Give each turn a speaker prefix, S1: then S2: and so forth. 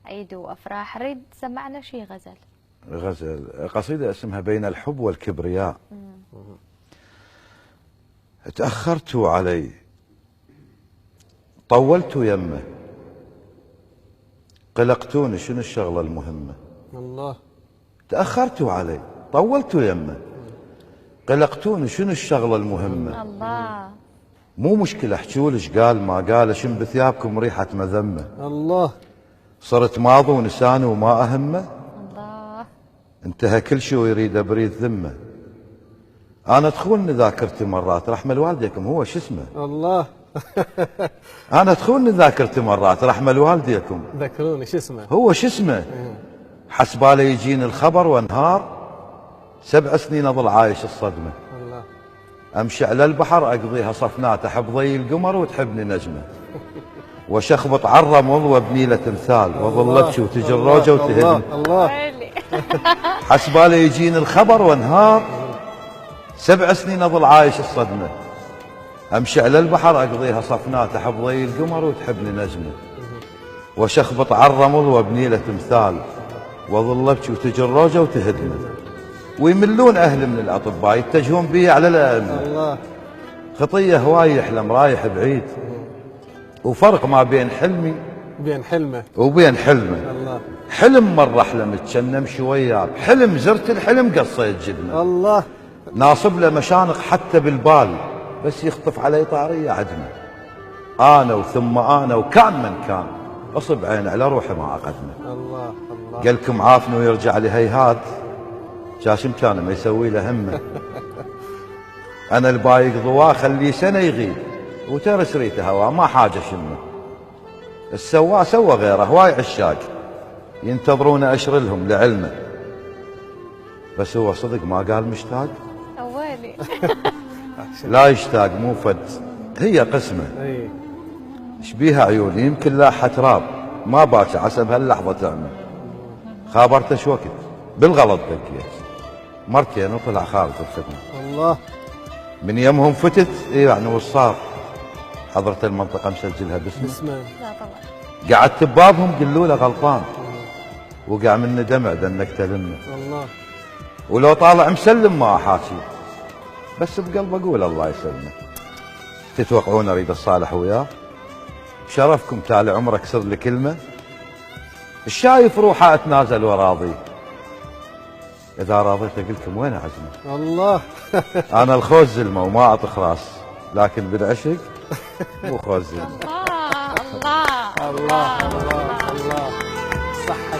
S1: عيد وافراح، ريد سمعنا شي غزل.
S2: غزل قصيدة اسمها بين الحب والكبرياء. تأخرت علي طولت يمه، قلقتوني شنو الشغلة المهمة.
S3: الله.
S2: تأخرت علي طولت يمه، قلقتوني شنو الشغلة المهمة.
S1: الله.
S2: مو مشكلة احجول ايش قال ما قال، اشم بثيابكم ريحة مذمة.
S3: الله.
S2: صرت ماضي ونساني وما أهمه،
S1: الله.
S2: انتهى كل شيء ويريد بريد ذمه. انا تخونني ذاكرتي مرات، رحمة والديكم هو شو اسمه.
S3: الله.
S2: انا تخونني ذاكرتي مرات، رحمة والديكم
S3: ذكروني شو اسمه.
S2: هو شو اسمه. حسباله يجيني الخبر وانهار، 7 سنين اظل عايش الصدمة.
S3: الله.
S2: امشي على البحر اقضيها صفنات، احب ضي القمر وتحبني نجمة، وشخبط عرم وابني له تمثال، واظل ابكي وتجي الروجه وتهدني.
S3: الله.
S2: حسباله يجيني الخبر وانهار، 7 سنين اظل عايش الصدمة، امشي على البحر اقضيها صفنات، احب ضي القمر وتحبني نجمة، وشخبط على الرمل وابني له تمثال، واظل ابكي وتجي الروجه وتهدني. ويملون اهلي من الاطباء، يتجهون بي على الائمه.
S3: الله.
S2: خطيه هواي يحلم رايح بعيد، وفرق ما بين حلمي
S3: بين حلمه
S2: وبين حلمه.
S3: الله.
S2: حلم مرة حلمت كنا امشي وياه، بحلم زرت الحلم قصيت جدمه.
S3: الله.
S2: ناصب له مشانق حتى بالبال، بس يخطف علي طارية عدمه. انا وثم انا وكان من كان، اصب عين على روحي ما اقدمه.
S3: الله. الله.
S2: قالكم عافني ويرجع لي هيهات، شاش امكانه ما يسوي له همه. انا البايق ضواه خليه سنه يغيب، وترس ريته هوا ما حاجه شمه. السوا سوى غيره هواي عشاق، ينتظرون اشر لهم لعلمه، بس هو صدق ما قال مشتاق.
S1: أولي.
S2: لا يشتاق مو فد، هي قسمه.
S3: اي.
S2: ايش بيها عيوني يمكن لاحة تراب، ما باكي عسى بهاللحظه تعمل. خابرته شو وقت بالغلط بكيت، مرتين وطلع خارج الخدمه.
S3: الله.
S2: من يمهم فتت ايه يعني وصار، حضرة المنطقه مسجلها باسمه.
S3: اسمه.
S1: لا طبعا.
S2: قعدت ببابهم قالوا له غلطان، وقع مني دمع دنكت لمه.
S3: الله.
S2: ولو طالع مسلم ما احاكي، بس بقلب اقول الله يسلمه. تتوقعون اريد الصالح وياه؟ شرفكم تالي عمرك كسر لي كلمه، الشايف روحه اتنازل وراضي، اذا راضيت قلتم وين عزمه.
S3: الله.
S2: انا الخوز زلمه وما اطخ راس، لكن بالعشق مو خوز زلمه.
S1: الله الله
S3: الله. الله. الله. صحة